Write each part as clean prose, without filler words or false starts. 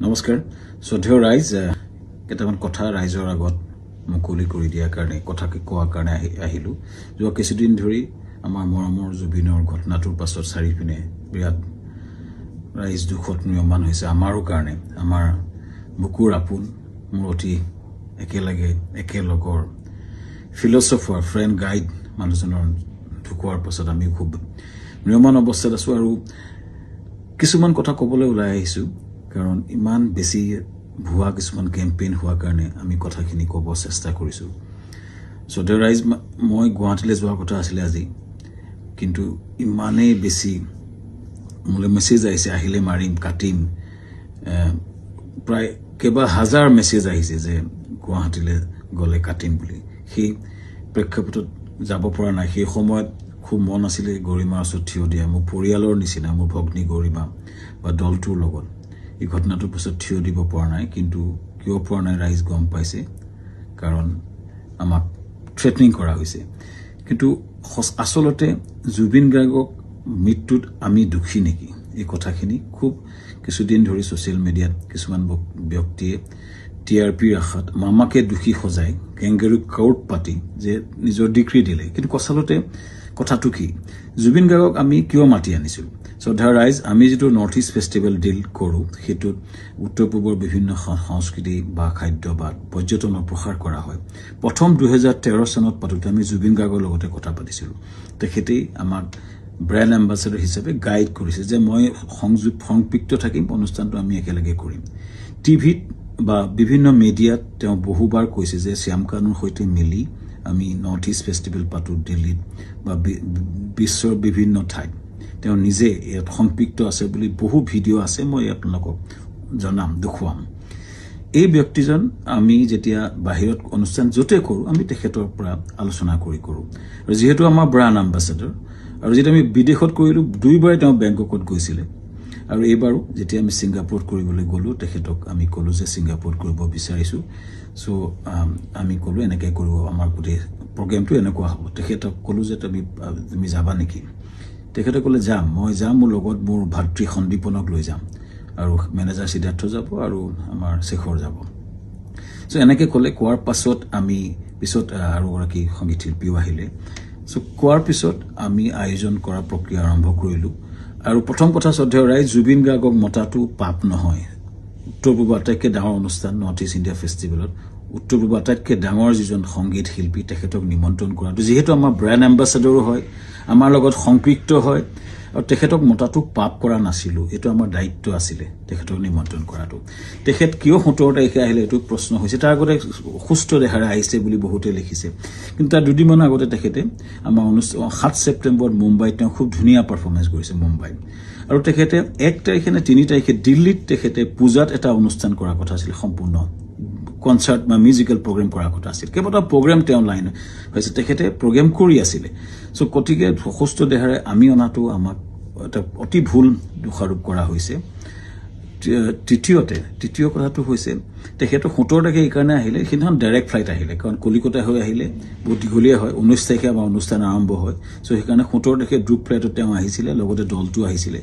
নমস্কাৰ শ্ৰদ্ধেয় ৰাইজ কেইটামান কথা ৰাইজৰ আগত মুকলি কৰি দিয়াৰ কাৰণে কথাকে কোৱাৰ কাৰণে আহিলো যোৱা কিছুদিন ধৰি আমাৰ মৰমৰ জুবিনৰ ঘটনাটোৰ পাছত চাৰিপিনে বিৰাট ৰাইজ দুখত নিয়মান হৈছে আমাৰো কাৰণে আমাৰ বুকুৰ আপোন মুৰতি একেলগৰ ফিলছফাৰ ফ্ৰেণ্ড গাইড মানুহজনৰ ঢুকোৱাৰ পাছত আমি খুব নিয়মান অৱস্থাত আছো আৰু কিছুমান কথা ক'বলৈ ওলাই আহিছো কাৰণ ইমান বেছি ভুৱা কিছুমান কেম্পেইন হোৱাৰ কাৰণে আমি কথাখিনি ক'ব চেষ্টা কৰিছো শ্ৰদ্ধেয় ৰাইজ মই গুৱাহাটীলৈ যোৱাৰ কথা আছিলে আজি কিন্তু ইমানেই বেছি মোলৈ মেছেজ আহিছে আহিলে মাৰিম কাটিম প্ৰায় কেইবা হাজাৰ মেছেজ আহিছে যে গুৱাহাটীলৈ গ'লে কাটিম বুলি সেই প্ৰেক্ষাপটত যাব পৰা নাই সেই সময়ত খুব মন আছিলে গৰিমাৰ ওচৰত থিয় দিয়া মোৰ পৰিয়ালৰ নিচিনা মোৰ ভগ্নী গৰিমা বা দলটোৰ লগত এই ঘটনাটোৰ পিছত থিয় দিব পৰা নাই কিন্তু কিয় পৰা নাই ৰাইজ গম পাইছে কাৰণ আমাক থ্ৰেটনিং কৰা হৈছে কিন্তু আসলতে জুবিন গাৰ্গক মৃত্যুত আমি দুখী নেকি এই কথাখিনি খুব কিছুদিন ধৰি ছ'চিয়েল মিডিয়াত কিছুমান ব্যক্তিয়ে টিআৰপিৰ আশাত মামাকে দুখী সজাই কেংগেৰু কাউট পাতি যে নিজৰ ডিগ্ৰী দিলে কিন্তু আচলতে কথাটো কি জুবিন গাৰ্গক আমি কিয় মাতি আনিছিল শ্ৰদ্ধা ৰাইজ আমি যেটো নৰ্থ ইষ্ট ফেষ্টিভেল ডিল কৰোঁ হেতুত উত্তৰ পূবৰ বিভিন্ন সংস্কৃতি বা খাদ্য বা পৰ্যটনৰ প্ৰসাৰ কৰা হয় প্ৰথম 2013 চনত পাতোতে আমি জুবিন গাৰ্গৰ লগতে কথা পাতিছিলোঁ তেখেতেই আমাক ব্ৰেণ্ড এম্বাছাডৰ হিচাপে গাইড কৰিছে যে মই সংপৃক্ত থাকিম অনুষ্ঠানটো আমি একেলগে কৰিম টিভিত বা বিভিন্ন মিডিয়াত তেওঁ বহুবাৰ কৈছে যে শ্যামকানুৰ সৈতে মিলি আমি নৰ্থ ইষ্ট ফেষ্টিভেল পাতো দিল্লীত বা বিশ্বৰ বিভিন্ন ঠাইত তেওঁ নিজে ইয়াত সংপৃক্ত আছে বুলি বহু ভিডিঅ' আছে মই আপোনালোকক জনাম দেখুৱাম এই ব্যক্তিজন আমি যেতিয়া বাহিৰত অনুষ্ঠান য'তে কৰোঁ আমি তেখেতৰ পৰা আলোচনা কৰোঁ আৰু যিহেতু আমাৰ ব্ৰাণ্ড এম্বাছাডৰ আৰু যেতিয়া আমি বিদেশত কৰিলোঁ দুইবাৰে তেওঁ বেংককত গৈছিলে আৰু এইবাৰো যেতিয়া আমি ছিংগাপুৰত কৰিবলৈ গ'লোঁ তেখেতক আমি ক'লোঁ যে ছিংগাপুৰত কৰিব বিচাৰিছোঁ চ' আমি ক'লোঁ এনেকৈ কৰিব আমাৰ গোটেই প্ৰগ্ৰেমটো এনেকুৱা হ'ব তেখেতক ক'লোঁ যে তুমি যাবা নেকি তেখেতে ক'লে যাম মই যাম মোৰ লগত মোৰ ভাতৃ সন্দীপনক লৈ যাম আৰু মেনেজাৰ সিদ্ধাৰ্থ যাব আৰু আমাৰ শেখৰ যাব চ' এনেকৈ ক'লে কোৱাৰ পাছত আমি পিছত আৰু এগৰাকী সংগীত শিল্পীও আহিলে চ' কোৱাৰ পিছত আমি আয়োজন কৰাৰ প্ৰক্ৰিয়া আৰম্ভ কৰিলোঁ আৰু প্ৰথম কথা শ্ৰদ্ধেয় ৰাইজ জুবিন গাৰ্গক মতাটো পাপ নহয় উত্তৰ পূৰ্ব আটাইতকৈ ডাঙৰ অনুষ্ঠান নৰ্থ ইষ্ট ইণ্ডিয়া ফেষ্টিভেলত উত্তৰ পূৰ্ব আটাইতকৈ ডাঙৰ যিজন সংগীত শিল্পী তেখেতক নিমন্ত্ৰণ কৰাটো যিহেতু আমাৰ ব্ৰেণ্ড এম্বাছাডৰো হয় আমাৰ লগত সংপৃক্ত হয় আৰু তেখেতক মতাটো পাপ কৰা নাছিলোঁ এইটো আমাৰ দায়িত্ব আছিলে তেখেতক নিমন্ত্ৰণ কৰাটো তেখেত কিয় 17 তাৰিখে আহিলে এইটো প্ৰশ্ন হৈছে তাৰ আগতে সুস্থ দেহাৰে আহিছে বুলি বহুতে লিখিছে কিন্তু তাৰ দুদিনমান আগতে তেখেতে আমাৰ 7 ছেপ্টেম্বৰত মুম্বাইত তেওঁ খুব ধুনীয়া পাৰফৰ্মেঞ্চ কৰিছে মুম্বাইত আৰু তেখেতে 1 তাৰিখে নে 3 তাৰিখে দিল্লীত তেখেতে পূজাত এটা অনুষ্ঠান কৰাৰ কথা আছিল সম্পূৰ্ণ কনচাৰ্ট বা মিউজিকেল প্ৰগ্ৰেম কৰাৰ কথা আছিল কেইবাটাও প্ৰগ্ৰেম তেওঁ লাইন হৈছে তেখেতে প্ৰগ্ৰেম কৰি আছিলে চ' গতিকে সুস্থ দেহাৰে আমি অনাটো আমাক এটা অতি ভুল দোষাৰোপ কৰা হৈছে তৃতীয় কথাটো হৈছে তেখেতে 17 তাৰিখে এইকাৰণে আহিলে সেইদিনাখন ডাইৰেক্ট ফ্লাইট আহিলে কাৰণ কলিকতা হৈ আহিলে বহুত দীঘলীয়া হয় 19 তাৰিখে আমাৰ অনুষ্ঠান আৰম্ভ হয় চ' সেইকাৰণে 17 তাৰিখে গ্ৰুপ ফ্লাইটত তেওঁ আহিছিলে লগতে দলটো আহিছিলে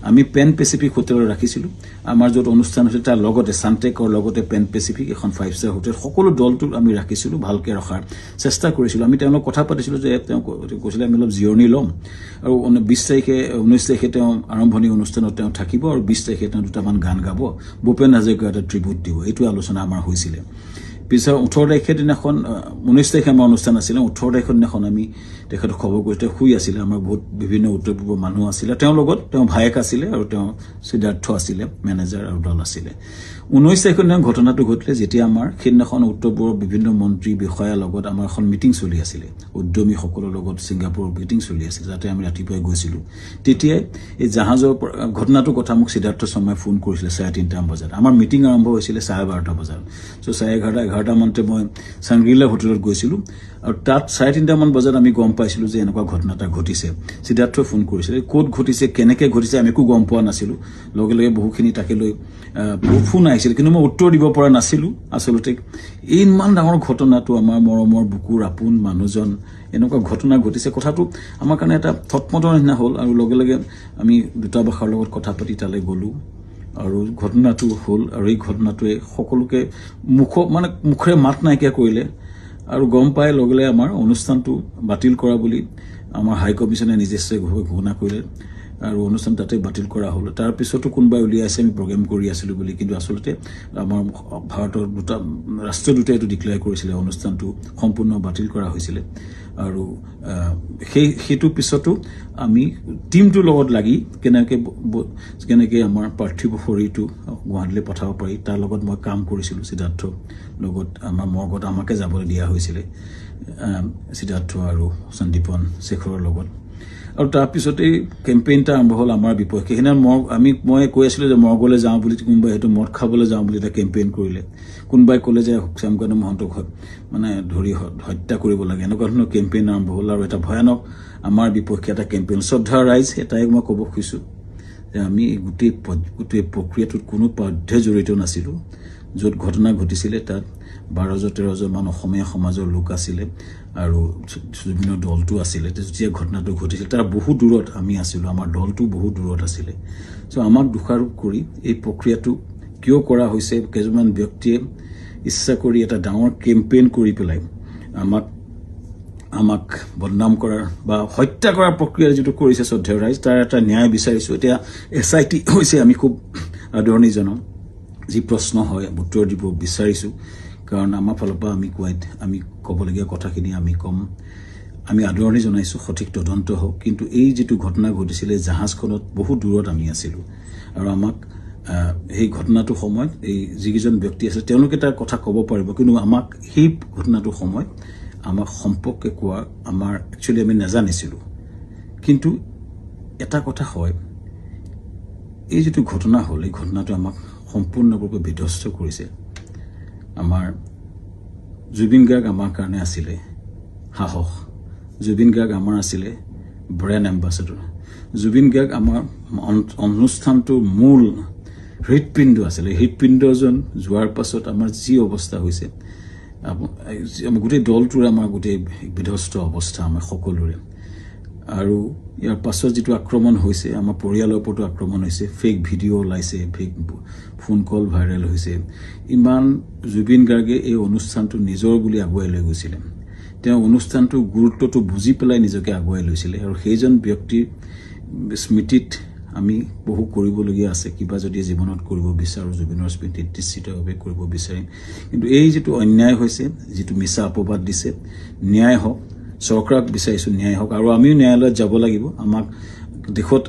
আমি পেন পেচিফিক হোটেলত ৰাখিছিলোঁ আমাৰ য'ত অনুষ্ঠান হৈছিল তাৰ লগতে সানটেকৰ লগতে পেন পেচিফিক এখন 5-star হোটেল সকলো দলটো আমি ৰাখিছিলোঁ ভালকৈ ৰখাৰ চেষ্টা কৰিছিলোঁ আমি তেওঁলোকক কথা পাতিছিলোঁ যে তেওঁ কৈছিলে আমি অলপ জিৰণি ল'ম আৰু 19 তাৰিখে তেওঁ আৰম্ভণি অনুষ্ঠানত তেওঁ থাকিব আৰু 20 তাৰিখে তেওঁ দুটামান গান গাব ভূপেন হাজৰিকাৰ এটা ট্ৰিবিউট দিব এইটো আলোচনা আমাৰ হৈছিলে পিছত 18 তাৰিখে দিনাখন 19 তাৰিখে আমাৰ অনুষ্ঠান আছিলে 18 তাৰিখৰ দিনাখন আমি তেখেতক খবৰ কৰিতে শুই আছিলে আমাৰ বহুত বিভিন্ন উত্তৰ পূৰ্বৰ মানুহ আছিলে তেওঁৰ লগত তেওঁ ভায়েক আছিলে আৰু তেওঁ সিদ্ধাৰ্থ আছিলে মেনেজাৰ আৰু দল আছিলে 19 তাৰিখৰ দিনা ঘটনাটো ঘটিলে যেতিয়া আমাৰ সেইদিনাখন উত্তৰ পূৰ্বৰ বিভিন্ন মন্ত্ৰী বিষয়াৰ লগত আমাৰ এখন মিটিং চলি আছিলে উদ্যমীসকলৰ লগত ছিংগাপুৰৰ মিটিং চলি আছিল যাতে আমি ৰাতিপুৱাই গৈছিলোঁ তেতিয়াই এই জাহাজৰ ঘটনাটোৰ কথা মোক সিদ্ধাৰ্থ শৰ্মাই ফোন কৰিছিলে 3:30 বজাত আমাৰ মিটিং আৰম্ভ হৈছিলে 12:30 বজাত চ' 11:30 মানতে মই চাংগ্ৰিলা হোটেলত গৈছিলোঁ আৰু তাত 3:30 বজাত আমি গম পাইছিলোঁ যে এনেকুৱা ঘটনা এটা ঘটিছে সিদ্ধাৰ্থই ফোন কৰিছিলে ক'ত ঘটিছে কেনেকৈ ঘটিছে আমি একো গম পোৱা নাছিলোঁ লগে লগে বহুখিনি তাকে লৈ ফোন আহিছিল কিন্তু মই উত্তৰ দিব পৰা নাছিলোঁ আচলতে ইমান ডাঙৰ ঘটনাটো আমাৰ মৰমৰ বুকুৰ আপোন মানুহজন এনেকুৱা ঘটনা ঘটিছে কথাটো আমাৰ কাৰণে এটা থটমটৰ নিচিনা হ'ল আৰু লগে লগে আমি দূতাবাসৰ লগত কথা পাতি তালৈ গ'লোঁ আৰু ঘটনাটো হ'ল আৰু এই ঘটনাটোৱে সকলোকে মুখৰে মাত নাইকিয়া কৰিলে আৰু গম পাই লগলে আমাৰ অনুষ্ঠানটো বাতিল কৰা বুলি আমাৰ হাই কমিছনে নিজস্বভাৱে ঘোষণা কৰিলে আৰু অনুষ্ঠান তাতে বাতিল কৰা হ'ল তাৰ পিছতো কোনবাই উলিয়াইছে আমি প্ৰগ্ৰাম কৰি আছিলোঁ বুলি কিন্তু আচলতে আমাৰ ভাৰতৰ ৰাষ্ট্ৰদূতে এইটো ডিক্লেয়াৰ কৰিছিলে অনুষ্ঠানটো সম্পূৰ্ণ বাতিল কৰা হৈছিলে আৰু সেইটো পিছতো আমি টিমটোৰ লগত লাগি কেনেকে আমাৰ পাৰ্থিৱ শৰীৰটো গুৱাহাটীলৈ পঠাব পাৰি তাৰ লগত মই কাম কৰিছিলোঁ সিদ্ধাৰ্থ লগত আমাৰ মৰ্গত আমাকে যাবলৈ দিয়া হৈছিলে সিদ্ধাৰ্থ আৰু সন্দীপন শেখৰৰ লগত আৰু তাৰ পিছতে কেম্পেইনটা আৰম্ভ হ'ল আমাৰ বিপক্ষে সেইদিনা মই কৈ আছিলোঁ যে মৰ্গলৈ যাওঁ বুলি কোনোবাই সেইটো মদ খাবলৈ যাওঁ বুলি এটা কেম্পেইন কৰিলে কোনোবাই ক'লে যে শ্যামকানু মহন্তক মানে ধৰি হত্যা কৰিব লাগে এনেকুৱা ধৰণৰ কেম্পেইন আৰম্ভ হ'ল আৰু এটা ভয়ানক আমাৰ বিপক্ষে এটা কেম্পেইন শ্ৰদ্ধা ৰাইজ এটাই মই ক'ব খুজিছোঁ যে আমি গোটেই প্ৰক্ৰিয়াটোত কোনো পধ্যে জড়িত নাছিলোঁ য'ত ঘটনা ঘটিছিলে তাত 12-13জন মান অসমীয়া সমাজৰ লোক আছিলে আৰু বিভিন্ন দলটো আছিলে যেতিয়া ঘটনাটো ঘটিছিল তাৰ বহু দূৰত আমি আছিলোঁ আমাৰ দলটো বহু দূৰত আছিলে চ' আমাক দোষাৰোপ কৰি এই প্ৰক্ৰিয়াটো কিয় কৰা হৈছে কেইজনমান ব্যক্তিয়ে ইচ্ছা কৰি এটা ডাঙৰ কেম্পেইন কৰি পেলাই আমাক বদনাম কৰাৰ বা হত্যা কৰাৰ প্ৰক্ৰিয়া যিটো কৰিছে শ্ৰদ্ধেয় ৰাইজ তাৰ এটা ন্যায় বিচাৰিছোঁ এতিয়া SIT হৈছে আমি খুব আদৰণি জনাওঁ যি প্ৰশ্ন হয় উত্তৰ দিব বিচাৰিছোঁ কাৰণ আমাৰ ফালৰ পৰা আমি ক'বলগীয়া কথাখিনি আমি কম আমি আদৰণি জনাইছোঁ সঠিক তদন্ত হওক কিন্তু এই যিটো ঘটনা ঘটিছিলে জাহাজখনত বহু দূৰত আমি আছিলোঁ আৰু আমাক সেই ঘটনাটোৰ সময়ত এই যিকেইজন ব্যক্তি আছে তেওঁলোকে তাৰ কথা ক'ব পাৰিব কিন্তু আমাক সেই ঘটনাটোৰ সময়ত আমাক সম্পৰ্কে কোৱা আমাৰ একচুৱেলি আমি নাজানিছিলোঁ কিন্তু এটা কথা হয় এই যিটো ঘটনা হ'ল এই ঘটনাটো আমাক সম্পূৰ্ণৰূপে বিধ্বস্ত কৰিছে আমাৰ জুবিন গাৰ্গ আমাৰ কাৰণে আছিলে সাহস জুবিন গাৰ্গ আমাৰ আছিলে ব্ৰেণ্ড এম্বাছাডৰ জুবিন গাৰ্গ আমাৰ অনুষ্ঠানটোৰ মূল হৃদপিণ্ড আছিলে হৃদপিণ্ডজন যোৱাৰ পাছত আমাৰ যি অৱস্থা হৈছে গোটেই দলটোৰ আমাৰ গোটেই বিধ্বস্ত অৱস্থা আমাৰ সকলোৰে আৰু ইয়াৰ পাছত যিটো আক্ৰমণ হৈছে আমাৰ পৰিয়ালৰ ওপৰতো আক্ৰমণ হৈছে ফেক ভিডিঅ' ওলাইছে ফেক ফোন কল ভাইৰেল হৈছে ইমান জুবিন গাৰ্গে এই অনুষ্ঠানটো নিজৰ বুলি আগুৱাই লৈ গৈছিলে তেওঁ অনুষ্ঠানটোৰ গুৰুত্বটো বুজি পেলাই নিজকে আগুৱাই লৈছিলে আৰু সেইজন ব্যক্তিৰ স্মৃতিত আমি বহু কৰিবলগীয়া আছে কিবা যদি জীৱনত কৰিব বিচাৰোঁ জুবিনৰ স্মৃতিত নিশ্চিতভাৱে কৰিব বিচাৰিম কিন্তু এই যিটো অন্যায় হৈছে যিটো মিছা অপবাদ দিছে ন্যায় হওক চৰকাৰক বিচাৰিছোঁ ন্যায় হওক আৰু আমিও ন্যায়ালয়ত যাব লাগিব আমাক দেশত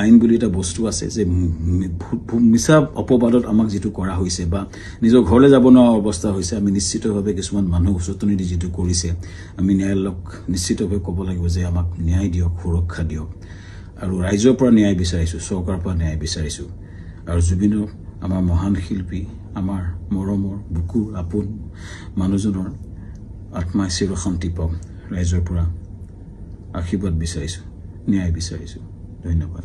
আইন বুলি এটা বস্তু আছে যে মিছা অপবাদত আমাক যিটো কৰা হৈছে বা নিজৰ ঘৰলৈ যাব নোৱাৰা অৱস্থা হৈছে আমি নিশ্চিতভাৱে কিছুমান মানুহ উচতনি দি যিটো কৰিছে আমি ন্যায়ালয়ক নিশ্চিতভাৱে ক'ব লাগিব যে আমাক ন্যায় দিয়ক সুৰক্ষা দিয়ক আৰু ৰাইজৰ পৰা ন্যায় বিচাৰিছোঁ চৰকাৰৰ পৰা ন্যায় বিচাৰিছোঁ আৰু জুবিনৰ আমাৰ মহান শিল্পী আমাৰ মৰমৰ বুকুৰ আপোন মানুহজনৰ আত্মাই চিৰশান্তি পাওক ৰাইজৰ পৰা আশীৰ্বাদ বিচাৰিছোঁ ন্যায় বিচাৰিছোঁ ধন্যবাদ